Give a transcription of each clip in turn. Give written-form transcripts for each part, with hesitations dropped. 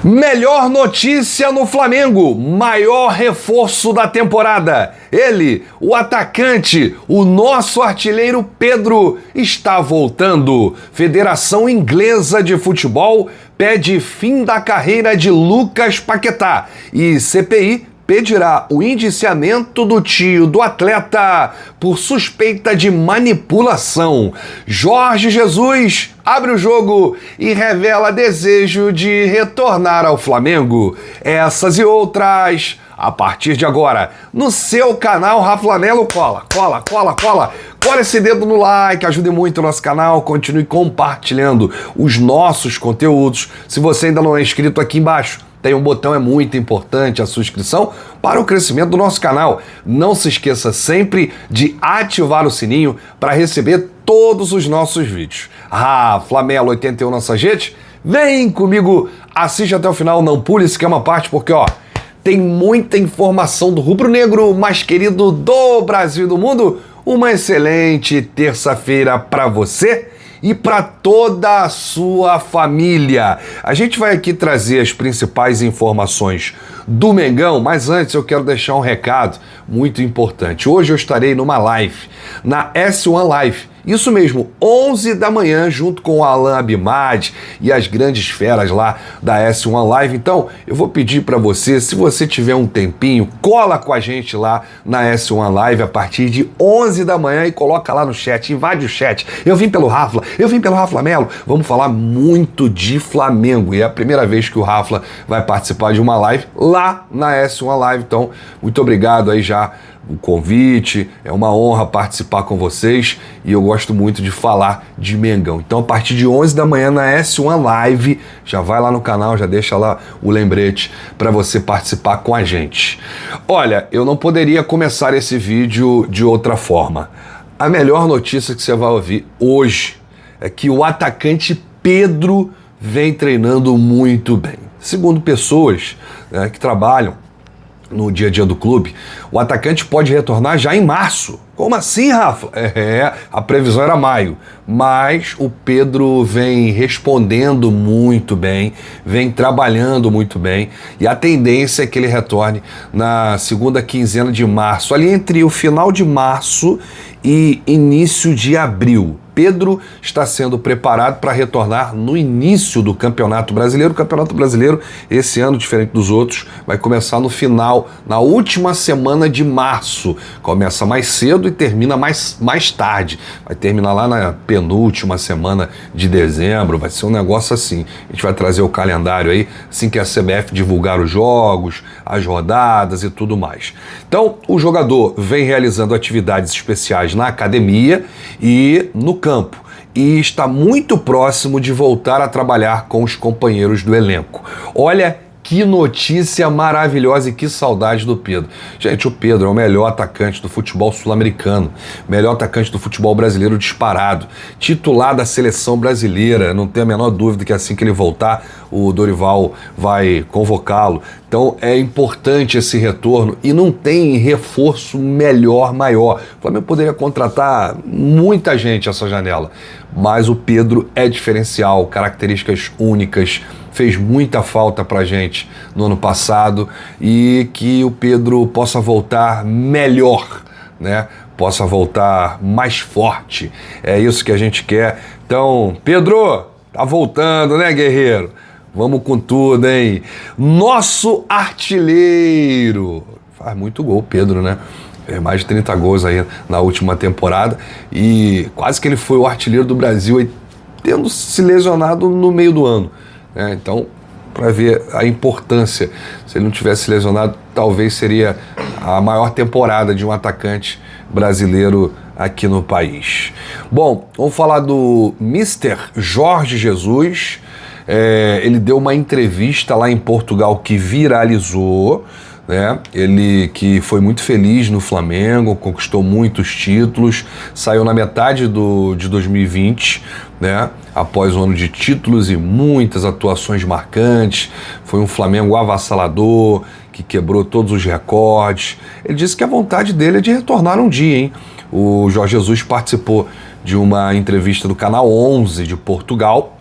Melhor notícia no Flamengo, maior reforço da temporada. Ele, o atacante, o nosso artilheiro Pedro, está voltando. Federação Inglesa de Futebol pede fim da carreira de Lucas Paquetá e CPI pedirá o indiciamento do tio do atleta por suspeita de manipulação. Jorge Jesus abre o jogo e revela desejo de retornar ao Flamengo. Essas e outras, a partir de agora, no seu canal Raflanelo. Cola esse dedo no like, ajude muito o nosso canal, continue compartilhando os nossos conteúdos. Se você ainda não é inscrito, aqui embaixo tem um botão, é muito importante a sua inscrição para o crescimento do nosso canal. Não se esqueça sempre de ativar o sininho para receber todos os nossos vídeos. Flamelo 81 nossa gente, vem comigo, assiste até o final, não pule esse que é uma parte, porque tem muita informação do rubro-negro mais querido do Brasil e do mundo. Uma excelente terça-feira para você e para toda a sua família. A gente vai aqui trazer as principais informações do Mengão, mas antes eu quero deixar um recado muito importante. Hoje eu estarei numa live, na S1 Live. Isso mesmo, 11 da manhã, junto com o Alan Abimad e as grandes feras lá da S1 Live. Então, eu vou pedir para você, se você tiver um tempinho, cola com a gente lá na S1 Live a partir de 11 da manhã e coloca lá no chat, invade o chat. Eu vim pelo Rafla Melo. Vamos falar muito de Flamengo. E é a primeira vez que o Rafla vai participar de uma live lá na S1 Live. Então, muito obrigado aí já o convite, é uma honra participar com vocês e eu gosto muito de falar de Mengão. Então a partir de 11 da manhã na S1 Live, já vai lá no canal, já deixa lá o lembrete para você participar com a gente. Olha, eu não poderia começar esse vídeo de outra forma. A melhor notícia que você vai ouvir hoje é que o atacante Pedro vem treinando muito bem. Segundo pessoas que trabalham no dia a dia do clube, o atacante pode retornar já em março. Como assim, Rafa? A previsão era maio, mas o Pedro vem respondendo muito bem, vem trabalhando muito bem e a tendência é que ele retorne na segunda quinzena de março, ali entre o final de março e início de abril. Pedro está sendo preparado para retornar no início do Campeonato Brasileiro. O Campeonato Brasileiro, esse ano, diferente dos outros, vai começar no final, na última semana de março. Começa mais cedo e termina mais tarde. Vai terminar lá na penúltima semana de dezembro. Vai ser um negócio assim. A gente vai trazer o calendário aí, assim que a CBF divulgar os jogos, as rodadas e tudo mais. Então, o jogador vem realizando atividades especiais na academia e no campo, e está muito próximo de voltar a trabalhar com os companheiros do elenco. Olha que notícia maravilhosa e que saudade do Pedro. Gente, o Pedro é o melhor atacante do futebol sul-americano, melhor atacante do futebol brasileiro disparado, titular da seleção brasileira, não tem a menor dúvida que assim que ele voltar, o Dorival vai convocá-lo. Então é importante esse retorno e não tem reforço maior. O Flamengo poderia contratar muita gente essa janela, mas o Pedro é diferencial, características únicas, fez muita falta pra gente no ano passado e que o Pedro possa voltar melhor, né? Possa voltar mais forte. É isso que a gente quer. Então, Pedro, tá voltando, né, guerreiro? Vamos com tudo, hein? Nosso artilheiro. Faz muito gol, Pedro, né? Mais de 30 gols aí na última temporada e quase que ele foi o artilheiro do Brasil aí, tendo se lesionado no meio do ano. Então, para ver a importância, se ele não tivesse lesionado, talvez seria a maior temporada de um atacante brasileiro aqui no país. Bom, vamos falar do Mr. Jorge Jesus. Ele deu uma entrevista lá em Portugal que viralizou, né? Ele que foi muito feliz no Flamengo, conquistou muitos títulos, saiu na metade de 2020, né? Após um ano de títulos e muitas atuações marcantes. Foi um Flamengo avassalador, que quebrou todos os recordes. Ele disse que a vontade dele é de retornar um dia, hein? O Jorge Jesus participou de uma entrevista do Canal 11 de Portugal,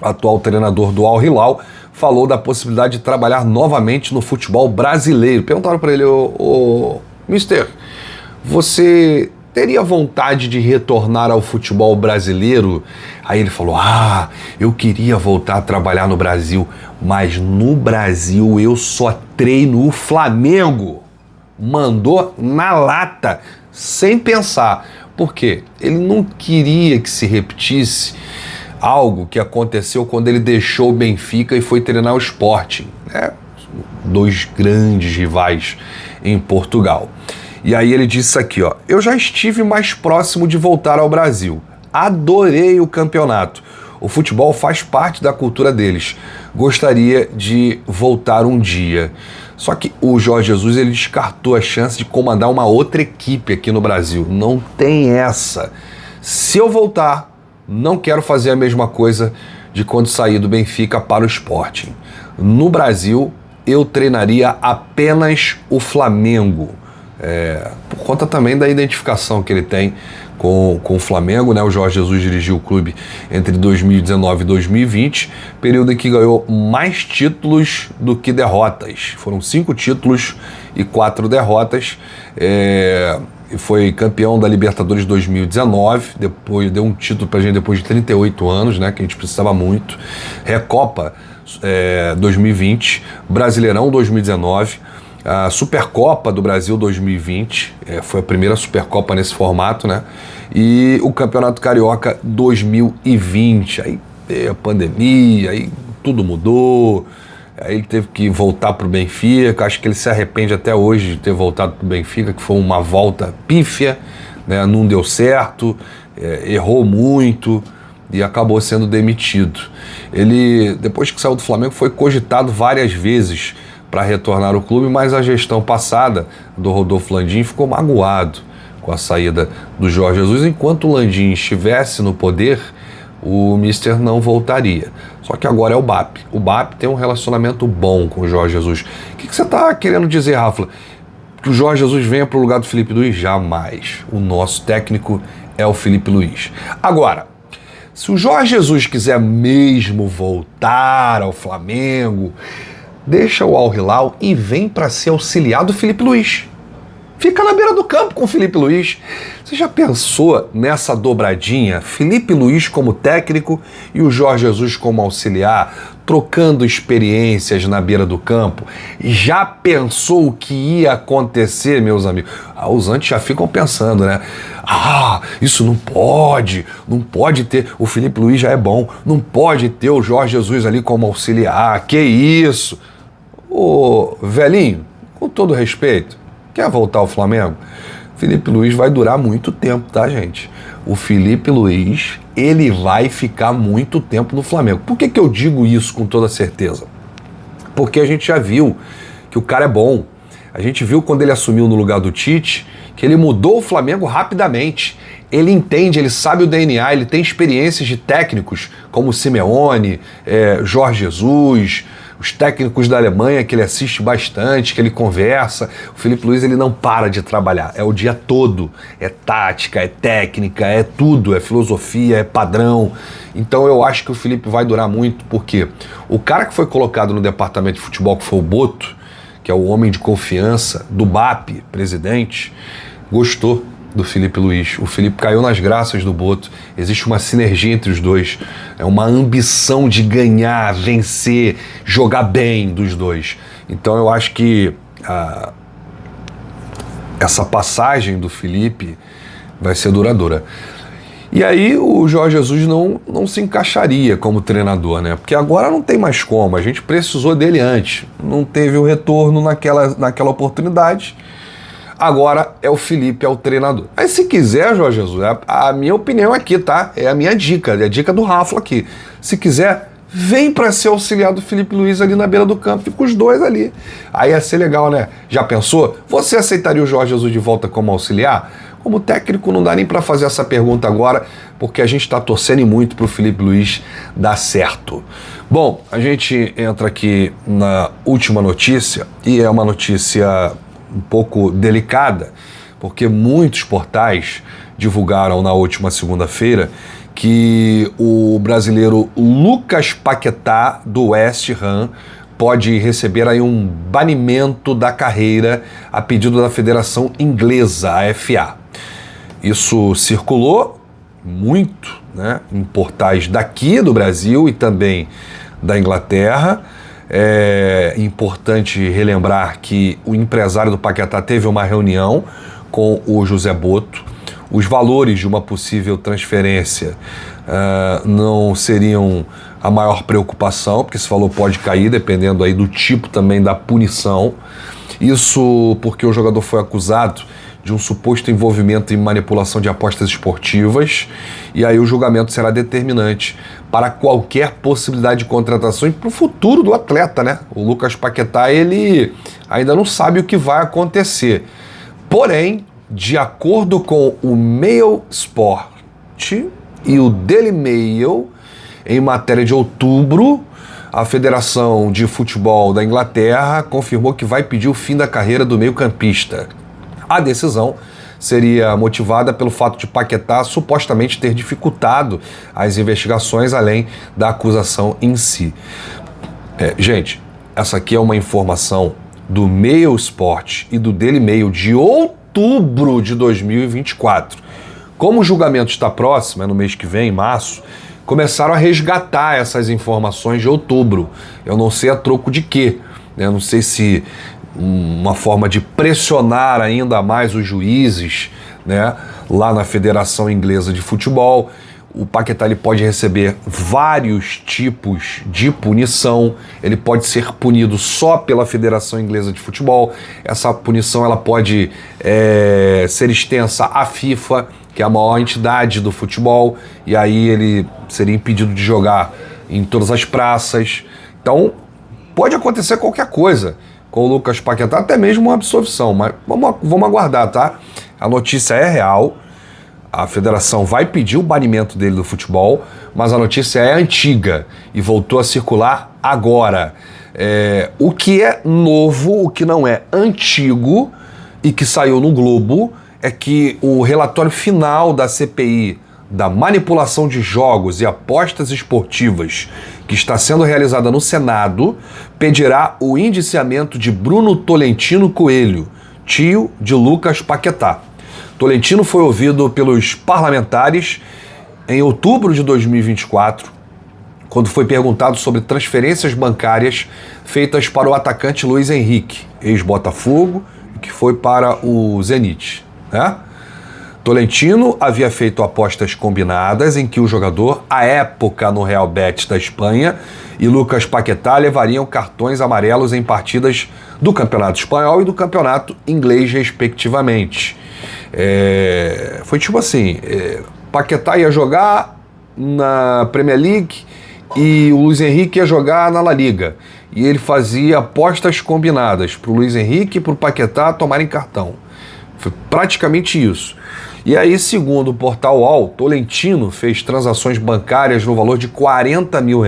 atual treinador do Al Hilal, falou da possibilidade de trabalhar novamente no futebol brasileiro. Perguntaram para ele, Mister, você teria vontade de retornar ao futebol brasileiro? Aí ele falou, eu queria voltar a trabalhar no Brasil, mas no Brasil eu só treino o Flamengo. Mandou na lata, sem pensar. Por quê? Ele não queria que se repetisse algo que aconteceu quando ele deixou o Benfica e foi treinar o Sporting, né? 2 grandes rivais em Portugal. E aí ele disse isso aqui, eu já estive mais próximo de voltar ao Brasil. Adorei o campeonato. O futebol faz parte da cultura deles. Gostaria de voltar um dia. Só que o Jorge Jesus ele descartou a chance de comandar uma outra equipe aqui no Brasil. Não tem essa. Se eu voltar, não quero fazer a mesma coisa de quando saí do Benfica para o Sporting. No Brasil, eu treinaria apenas o Flamengo. Por conta também da identificação que ele tem com o Flamengo, né? O Jorge Jesus dirigiu o clube entre 2019 e 2020, período em que ganhou mais títulos do que derrotas. Foram 5 títulos e 4 derrotas. Foi campeão da Libertadores 2019, depois deu um título pra gente depois de 38 anos, né? Que a gente precisava muito. Recopa 2020, Brasileirão 2019, a Supercopa do Brasil 2020, foi a primeira Supercopa nesse formato, né? E o Campeonato Carioca 2020. Aí veio a pandemia, aí tudo mudou. Aí ele teve que voltar para o Benfica. Acho que ele se arrepende até hoje de ter voltado para o Benfica, que foi uma volta pífia, né? Não deu certo, errou muito e acabou sendo demitido. Ele, depois que saiu do Flamengo, foi cogitado várias vezes para retornar ao clube, mas a gestão passada do Rodolfo Landim ficou magoado com a saída do Jorge Jesus. Enquanto o Landim estivesse no poder, o Mister não voltaria. Só que agora é o BAP. O BAP tem um relacionamento bom com o Jorge Jesus. O que você está querendo dizer, Rafa? Que o Jorge Jesus venha para o lugar do Felipe Luiz? Jamais. O nosso técnico é o Felipe Luiz. Agora, se o Jorge Jesus quiser mesmo voltar ao Flamengo, deixa o Al Hilal e vem para ser auxiliar do Felipe Luiz. Fica na beira do campo com o Felipe Luiz. Você já pensou nessa dobradinha? Felipe Luiz como técnico e o Jorge Jesus como auxiliar, trocando experiências na beira do campo. Já pensou o que ia acontecer, meus amigos? Os antes já ficam pensando, né? Isso não pode ter. O Felipe Luiz já é bom, não pode ter o Jorge Jesus ali como auxiliar. Que isso? Ô, velhinho, com todo respeito, quer voltar ao Flamengo? Felipe Luiz vai durar muito tempo, tá, gente? O Felipe Luiz, ele vai ficar muito tempo no Flamengo. Por que eu digo isso com toda certeza? Porque a gente já viu que o cara é bom. A gente viu quando ele assumiu no lugar do Tite, que ele mudou o Flamengo rapidamente. Ele entende, ele sabe o DNA, ele tem experiências de técnicos como Simeone, Jorge Jesus, os técnicos da Alemanha que ele assiste bastante, que ele conversa. O Felipe Luiz, ele não para de trabalhar, é o dia todo. É tática, é técnica, é tudo, é filosofia, é padrão. Então eu acho que o Felipe vai durar muito, porque o cara que foi colocado no departamento de futebol, que foi o Boto, que é o homem de confiança do BAP, presidente, gostou do Felipe Luiz. O Felipe caiu nas graças do Boto. Existe uma sinergia entre os dois. É uma ambição de ganhar, vencer, jogar bem dos dois. Então eu acho que essa passagem do Felipe vai ser duradoura. E aí o Jorge Jesus não se encaixaria como treinador, né? Porque agora não tem mais como. A gente precisou dele antes. Não teve o retorno naquela oportunidade. Agora é o Felipe, é o treinador. Mas se quiser, Jorge Jesus, a minha opinião aqui, tá? É a minha dica, é a dica do Rafa aqui. Se quiser, vem para ser auxiliar do Felipe Luiz ali na beira do campo, fica os dois ali. Aí ia ser legal, né? Já pensou? Você aceitaria o Jorge Jesus de volta como auxiliar? Como técnico não dá nem para fazer essa pergunta agora, porque a gente está torcendo muito para o Felipe Luiz dar certo. Bom, a gente entra aqui na última notícia, e é uma notícia um pouco delicada, porque muitos portais divulgaram na última segunda-feira que o brasileiro Lucas Paquetá, do West Ham, pode receber aí um banimento da carreira a pedido da Federação Inglesa, a FA. Isso circulou muito, né, em portais daqui do Brasil e também da Inglaterra. É importante relembrar que o empresário do Paquetá teve uma reunião com o José Boto. Os valores de uma possível transferência não seriam a maior preocupação, porque esse valor pode cair dependendo aí do tipo também da punição. Isso porque o jogador foi acusado de um suposto envolvimento em manipulação de apostas esportivas, e aí o julgamento será determinante para qualquer possibilidade de contratação e para o futuro do atleta, né? O Lucas Paquetá, ele ainda não sabe o que vai acontecer. Porém, de acordo com o Mail Sport e o Daily Mail, em matéria de outubro, a Federação de Futebol da Inglaterra confirmou que vai pedir o fim da carreira do meio-campista. A decisão seria motivada pelo fato de Paquetá supostamente ter dificultado as investigações, além da acusação em si. Gente, essa aqui é uma informação do Mail Sport e do Daily Mail de outubro de 2024. Como o julgamento está próximo, no mês que vem, em março, começaram a resgatar essas informações de outubro. Eu não sei a troco de quê. Eu não sei se uma forma de pressionar ainda mais os juízes, né, lá na Federação Inglesa de Futebol. O Paquetá, ele pode receber vários tipos de punição. Ele pode ser punido só pela Federação Inglesa de Futebol. Essa punição ela pode ser extensa à FIFA, que é a maior entidade do futebol, e aí ele seria impedido de jogar em todas as praças. Então, pode acontecer qualquer coisa com o Lucas Paquetá, até mesmo uma absolvição, mas vamos aguardar, tá? A notícia é real, a federação vai pedir o banimento dele do futebol, mas a notícia é antiga e voltou a circular agora. O que é novo, o que não é antigo e que saiu no Globo, é que o relatório final da CPI da manipulação de jogos e apostas esportivas que está sendo realizada no Senado pedirá o indiciamento de Bruno Tolentino Coelho, tio de Lucas Paquetá. Tolentino foi ouvido pelos parlamentares em outubro de 2024, quando foi perguntado sobre transferências bancárias feitas para o atacante Luiz Henrique, ex-Botafogo, que foi para o Zenit, né? Tolentino havia feito apostas combinadas em que o jogador, à época no Real Betis da Espanha, e Lucas Paquetá levariam cartões amarelos em partidas do Campeonato Espanhol e do Campeonato Inglês, respectivamente. Foi tipo assim, Paquetá ia jogar na Premier League e o Luiz Henrique ia jogar na La Liga. E ele fazia apostas combinadas para o Luiz Henrique e para o Paquetá tomarem cartão. Foi praticamente isso. E aí, segundo o portal UOL, Tolentino fez transações bancárias no valor de R$40 mil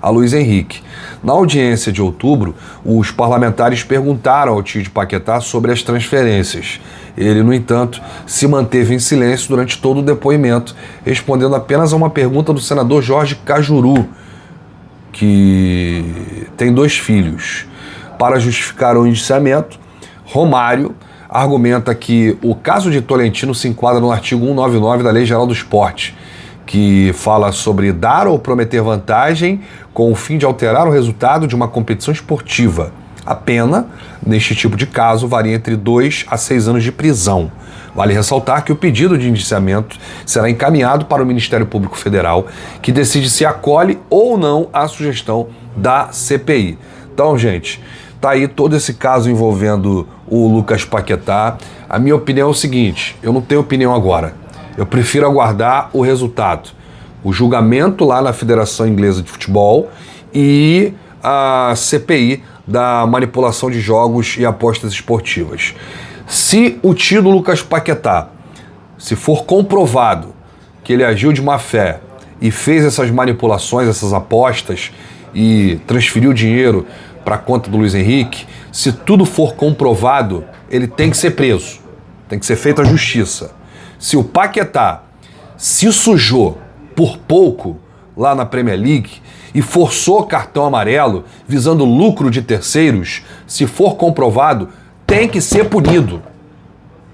a Luiz Henrique. Na audiência de outubro, os parlamentares perguntaram ao tio de Paquetá sobre as transferências. Ele, no entanto, se manteve em silêncio durante todo o depoimento, respondendo apenas a uma pergunta do senador Jorge Cajuru, que tem 2 filhos. Para justificar o indiciamento, Romário argumenta que o caso de Tolentino se enquadra no artigo 199 da Lei Geral do Esporte, que fala sobre dar ou prometer vantagem com o fim de alterar o resultado de uma competição esportiva. A pena, neste tipo de caso, varia entre 2 a 6 anos de prisão. Vale ressaltar que o pedido de indiciamento será encaminhado para o Ministério Público Federal, que decide se acolhe ou não a sugestão da CPI. Então, gente, tá aí todo esse caso envolvendo o Lucas Paquetá. A minha opinião é o seguinte, eu não tenho opinião agora. Eu prefiro aguardar o resultado. O julgamento lá na Federação Inglesa de Futebol e a CPI da manipulação de jogos e apostas esportivas. Se o tio do Lucas Paquetá, se for comprovado que ele agiu de má fé e fez essas manipulações, essas apostas e transferiu dinheiro para a conta do Luiz Henrique, se tudo for comprovado, ele tem que ser preso. Tem que ser feita a justiça. Se o Paquetá se sujou por pouco lá na Premier League e forçou cartão amarelo visando lucro de terceiros, se for comprovado, tem que ser punido.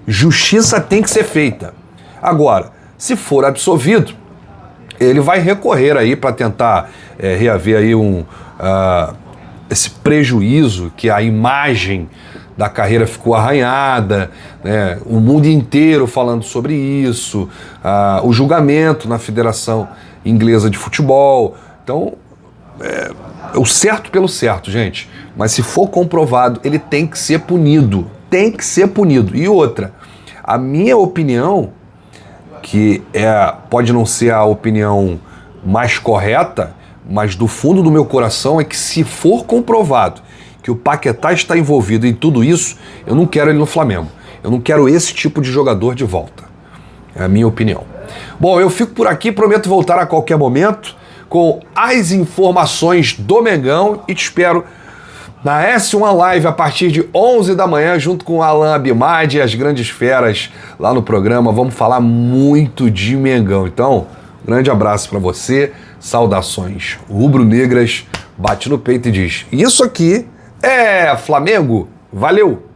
Justiça tem que ser feita. Agora, se for absolvido, ele vai recorrer aí para tentar reaver aí esse prejuízo que a imagem da carreira ficou arranhada, né? O mundo inteiro falando sobre isso, o julgamento na Federação Inglesa de Futebol. Então, o certo pelo certo, gente. Mas se for comprovado, ele tem que ser punido. Tem que ser punido. E outra, a minha opinião, que pode não ser a opinião mais correta, mas do fundo do meu coração é que se for comprovado que o Paquetá está envolvido em tudo isso, eu não quero ele no Flamengo. Eu não quero esse tipo de jogador de volta. É a minha opinião. Bom, eu fico por aqui, prometo voltar a qualquer momento com as informações do Mengão e te espero na S1 Live a partir de 11 da manhã, junto com o Alan Abimad e as grandes feras lá no programa. Vamos falar muito de Mengão. Então, grande abraço para você, saudações rubro-negras, bate no peito e diz: isso aqui é Flamengo. Valeu!